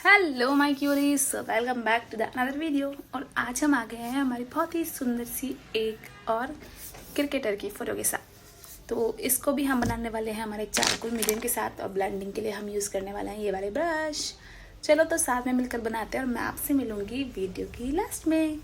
Hello my curies, welcome back to the another video. और आज हम आ गए हैं हमारी बहुत ही सुंदर सी एक और क्रिकेटर की फ़ोटो के साथ। तो इसको भी हम बनाने वाले हैं हमारे चारकोल मीडियम के साथ, और ब्लेंडिंग के लिए हम यूज़ करने वाले हैं ये वाले ब्रश। चलो तो साथ में मिलकर बनाते हैं, और मैं आपसे मिलूँगी वीडियो की लास्ट में।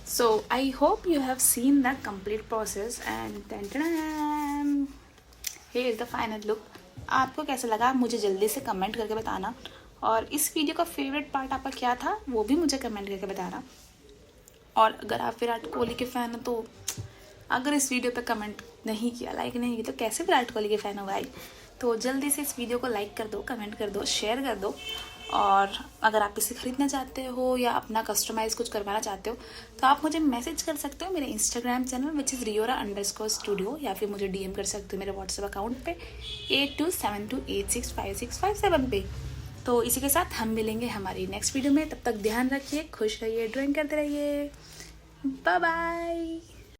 So I hope you have seen the complete process and here is the final look. आपको कैसा लगा मुझे जल्दी से कमेंट करके बताना, और इस वीडियो का फेवरेट पार्ट आपका क्या था वो भी मुझे कमेंट करके बताना। और अगर आप विराट कोहली के फ़ैन हो तो अगर इस वीडियो पे कमेंट नहीं किया, लाइक नहीं किया, तो कैसे विराट कोहली के फ़ैन हो भाई। तो जल्दी से इस वीडियो को लाइक कर दो, कमेंट कर दो, शेयर कर दो। और अगर आप इसे ख़रीदना चाहते हो या अपना कस्टमाइज़ कुछ करवाना चाहते हो तो आप मुझे मैसेज कर सकते हो मेरे Instagram channel which is riora_studio, या फिर मुझे DM कर सकते हो मेरे व्हाट्सएप अकाउंट पे 8272865657 पे। तो इसी के साथ हम मिलेंगे हमारी नेक्स्ट वीडियो में। तब तक ध्यान रखिए, खुश रहिए, ड्राइंग करते रहिए। Bye bye.